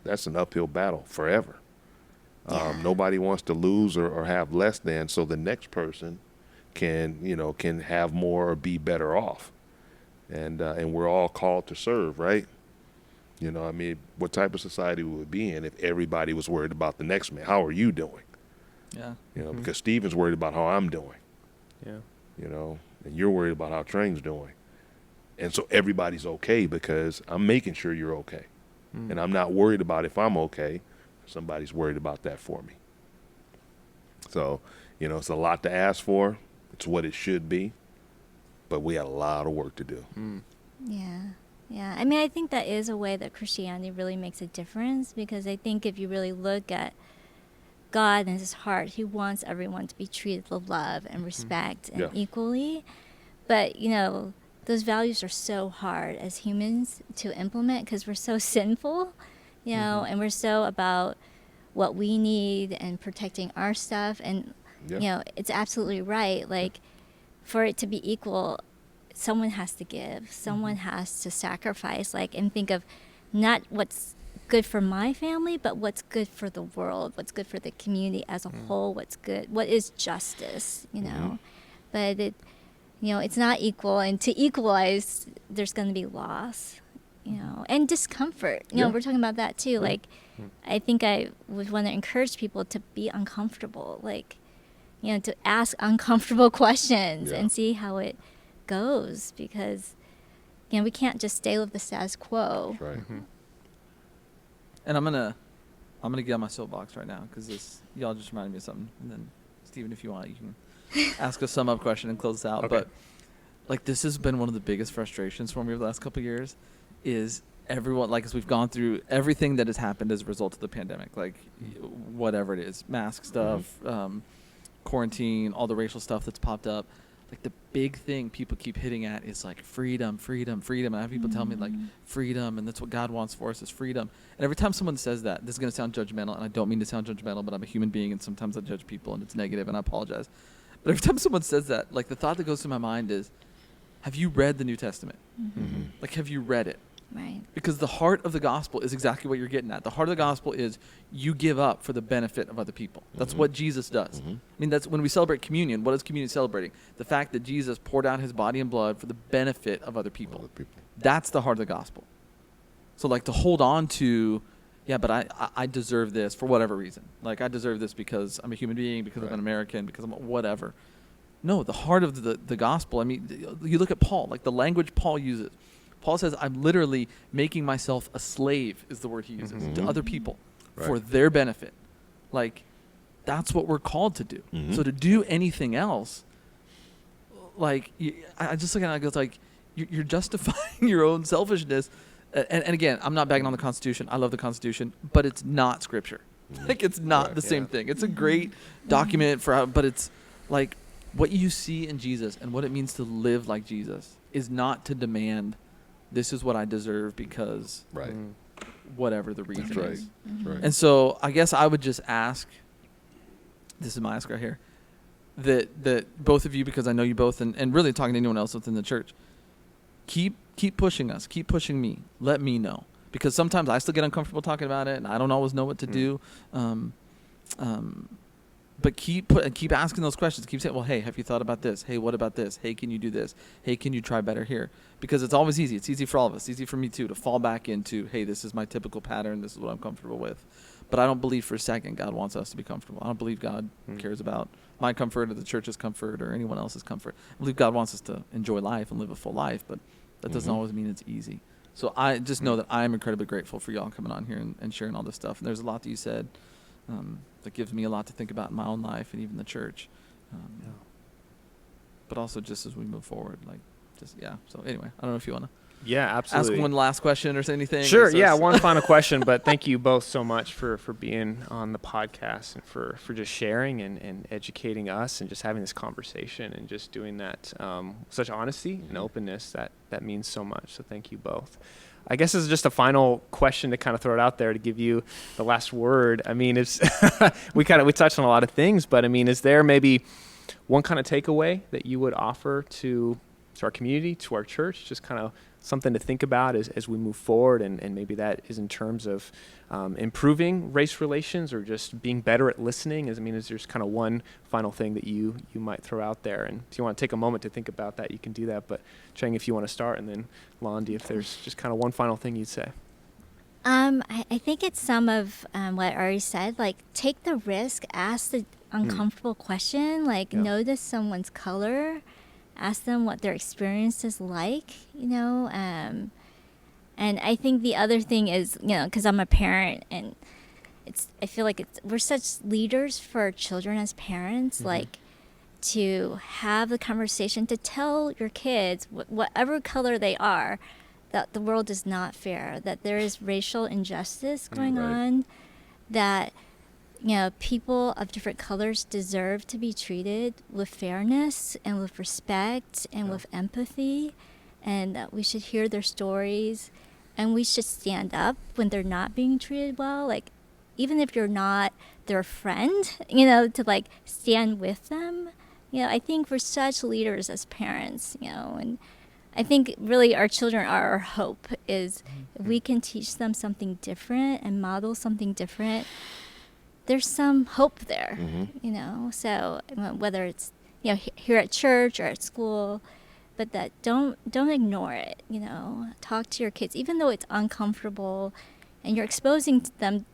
that's an uphill battle forever. Yeah. Nobody wants to lose or have less than, so the next person can have more or be better off. And we're all called to serve, right? What type of society would we be in if everybody was worried about the next man? How are you doing? Yeah. Because Steven's worried about how I'm doing, Yeah. and you're worried about how Trang's doing. And so everybody's okay because I'm making sure you're okay. And I'm not worried about if I'm okay. Somebody's worried about that for me. So, it's a lot to ask for. It's what it should be. But we had a lot of work to do. Yeah. Yeah. I mean, I think that is a way that Christianity really makes a difference, because I think if you really look at God and his heart, he wants everyone to be treated with love and respect and Yeah. equally. But, those values are so hard as humans to implement because we're so sinful, and we're so about what we need and protecting our stuff. And, Yeah. it's absolutely right. Like, for it to be equal, someone has to give, someone has to sacrifice, and think of not what's good for my family, but what's good for the world, what's good for the community as a whole, what's good, what is justice, But it's not equal, and to equalize, there's going to be loss, and discomfort. Yeah. We're talking about that too. I think I would want to encourage people to be uncomfortable, to ask uncomfortable questions Yeah. and see how it goes, because we can't just stay with the status quo. That's right. And I'm gonna I'm going to get on my soapbox right now because y'all just reminded me of something. And then, Stephen, if you want, you can ask a sum-up question and close this out. Okay. But, like, this has been one of the biggest frustrations for me over the last couple of years is everyone, like, as we've gone through everything that has happened as a result of the pandemic, like, whatever it is, mask stuff, quarantine, all the racial stuff that's popped up. Like, the big thing people keep hitting at is, like, freedom, freedom, freedom. And I have people tell me, like, freedom, and that's what God wants for us is freedom. And every time someone says that, this is going to sound judgmental, and I don't mean to sound judgmental, but I'm a human being, and sometimes I judge people, and it's negative, and I apologize. But every time someone says that, like, the thought that goes through my mind is, have you read the New Testament? Like, have you read it? Right. Because the heart of the gospel is exactly what you're getting at. The heart of the gospel is you give up for the benefit of other people. That's what Jesus does. I mean, that's when we celebrate communion. What is communion celebrating? The fact that Jesus poured out his body and blood for the benefit of other people. That's the heart of the gospel. So, like, to hold on to, yeah, but I deserve this for whatever reason. Like, I deserve this because I'm a human being, because I'm an American, because I'm whatever. No, the heart of the gospel, I mean, you look at Paul, like the language Paul uses. Paul says, I'm literally making myself a slave, is the word he uses, to other people for their benefit. Like, that's what we're called to do. So to do anything else, like, I just look at it and I go, like, you're justifying your own selfishness. And again, I'm not bagging on the Constitution. I love the Constitution, but it's not Scripture. Like, it's not the same thing. It's a great document but it's like what you see in Jesus and what it means to live like Jesus is not to demand this is what I deserve because whatever the reason is. That's right. And so I guess I would just ask, this is my ask right here, that both of you, because I know you both, and really talking to anyone else within the church, keep pushing us, keep pushing me, let me know. Because sometimes I still get uncomfortable talking about it, and I don't always know what to do. But keep asking those questions. Keep saying, well, hey, have you thought about this? Hey, what about this? Hey, can you do this? Hey, can you try better here? Because it's always easy. It's easy for all of us. It's easy for me, too, to fall back into, hey, this is my typical pattern. This is what I'm comfortable with. But I don't believe for a second God wants us to be comfortable. I don't believe God cares about my comfort or the church's comfort or anyone else's comfort. I believe God wants us to enjoy life and live a full life, but that doesn't always mean it's easy. So I just know that I'm incredibly grateful for y'all coming on here and sharing all this stuff. And there's a lot that you said that gives me a lot to think about in my own life and even the church. But also just as we move forward, like, just, yeah. So anyway, I don't know if you want to absolutely. ask one last question or say anything. Sure, yeah, one final question, but thank you both so much for being on the podcast and for just sharing and educating us and just having this conversation and just doing that such honesty and openness that means so much. So thank you both. I guess this is just a final question to kind of throw it out there to give you the last word. I mean, it's we touched on a lot of things, but I mean, is there maybe one kind of takeaway that you would offer to our community, to our church, just kind of something to think about as we move forward, and maybe that is in terms of improving race relations or just being better at listening? Is there kind of one final thing that you might throw out there? And if you want to take a moment to think about that, you can do that. But Trang, if you want to start, and then Londie, if there's just kind of one final thing you'd say. I think it's some of what I already said. Like, take the risk, ask the uncomfortable question, like notice someone's color, ask them what their experience is like, and I think the other thing is, because I'm a parent, and I feel like we're such leaders for our children as parents, like, to have the conversation, to tell your kids, whatever color they are, that the world is not fair, that there is racial injustice going on, that people of different colors deserve to be treated with fairness and with respect and with empathy, and that we should hear their stories, and we should stand up when they're not being treated well. Like, even if you're not their friend, to like stand with them. I think we're such leaders as parents, and I think really our children are our hope. Is if we can teach them something different and model something different, there's some hope there, So whether it's here at church or at school, but that don't ignore it. Talk to your kids, even though it's uncomfortable, and you're exposing them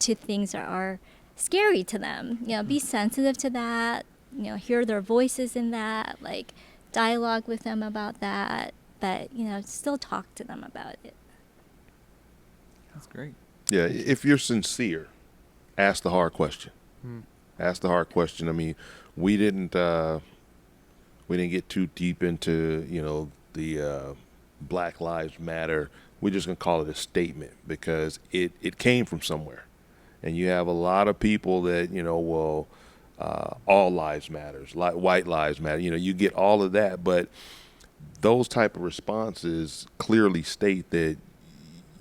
to things that are scary to them. Be sensitive to that. Hear their voices in that. Like, dialogue with them about that, but still talk to them about it. That's great. Yeah, if you're sincere ask the hard question. Ask the hard question. I mean, we didn't get too deep into, the Black Lives Matter. We're just going to call it a statement because it came from somewhere. And you have a lot of people that, all lives matters, like white lives matter. You get all of that, but those type of responses clearly state that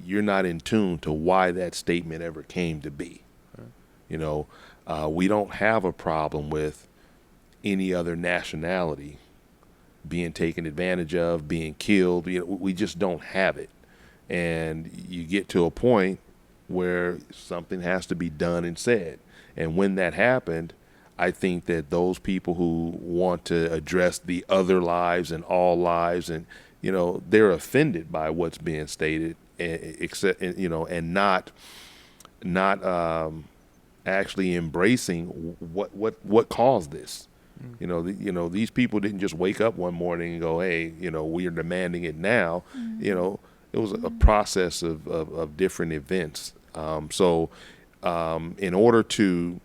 you're not in tune to why that statement ever came to be. We don't have a problem with any other nationality being taken advantage of, being killed. We just don't have it. And you get to a point where something has to be done and said. And when that happened, I think that those people who want to address the other lives and all lives, and they're offended by what's being stated, and not actually embracing what caused this. These people didn't just wake up one morning and go, hey, we are demanding it now. It was a process of different events. So in order to,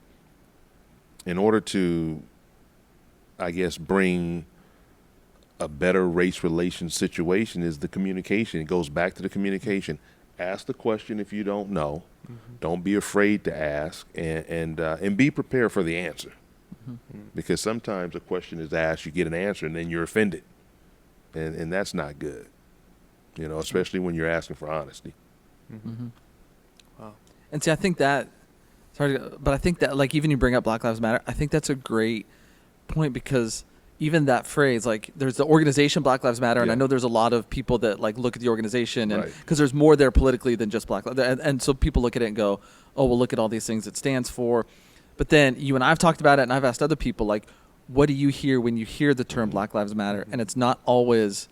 I guess, bring a better race relations situation is the communication. It goes back to the communication. Ask the question if you don't know. Don't be afraid to ask, and be prepared for the answer. Because sometimes a question is asked, you get an answer, and then you're offended, and that's not good. Especially when you're asking for honesty. Wow. And see, I think that, like, even you bring up Black Lives Matter, I think that's a great point, because even that phrase, like, there's the organization Black Lives Matter, and I know there's a lot of people that like look at the organization, and because there's more there politically than just Black Lives, and so people look at it and go, oh, well, look at all these things it stands for. But then you and I have talked about it, and I've asked other people, like, what do you hear when you hear the term Black Lives Matter? And it's not always,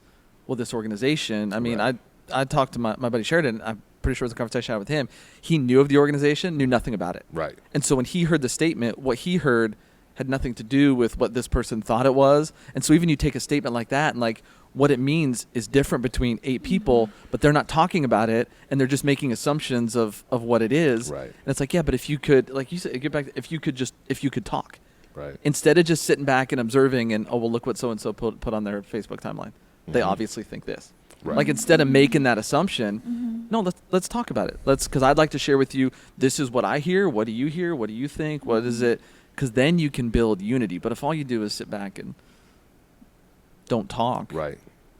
well, this organization. I mean, I talked to my buddy Sheridan. I'm pretty sure it was a conversation I had with him. He knew of the organization, knew nothing about it. Right. And so when he heard the statement, what he heard had nothing to do with what this person thought it was. And so even you take a statement like that, and like what it means is different between 8 people, but they're not talking about it, and they're just making assumptions of what it is. Right. And it's like, yeah, but if you could, like you said, get back, if you could talk. Right. Instead of just sitting back and observing and, oh, well, look what so-and-so put on their Facebook timeline. They obviously think this. Right. Like, instead of making that assumption, no, let's talk about it. Because I'd like to share with you, this is what I hear. What do you hear? What do you think? What is it? Because then you can build unity. But if all you do is sit back and don't talk,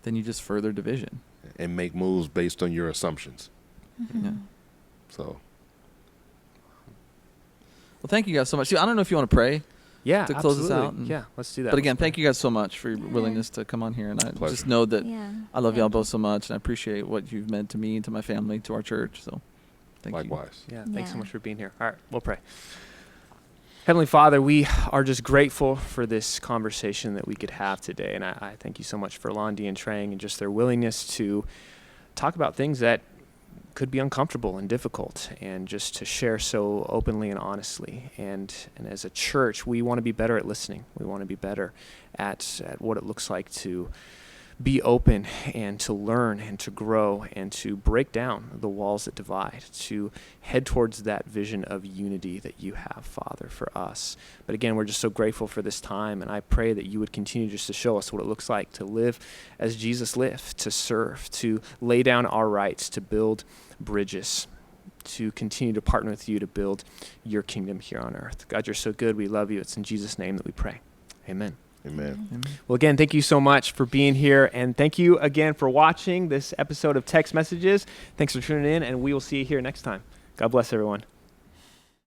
then you just further division. And make moves based on your assumptions. Yeah. So. Well, thank you guys so much. See, I don't know if you want to pray. Yeah, to close absolutely. us out. Yeah, let's do that. But again, thank you guys so much for your willingness to come on here. And I just know that I love y'all both so much, and I appreciate what you've meant to me, to my family, to our church. So thank you. Likewise. Yeah, thanks so much for being here. All right, we'll pray. Heavenly Father, we are just grateful for this conversation that we could have today. And I thank you so much for Londie and Trang and just their willingness to talk about things that could be uncomfortable and difficult, and just to share so openly and honestly. And as a church, we want to be better at listening. We want to be better at what it looks like to be open and to learn and to grow and to break down the walls that divide, to head towards that vision of unity that you have, Father, for us. But again, we're just so grateful for this time, and I pray that you would continue just to show us what it looks like to live as Jesus lived, to serve, to lay down our rights, to build bridges, to continue to partner with you to build your kingdom here on earth. God, you're so good. We love you. It's in Jesus' name that we pray. Amen. Amen. Amen. Well, again, thank you so much for being here, and thank you again for watching this episode of Text Messages. Thanks for tuning in, and we will see you here next time. God bless everyone.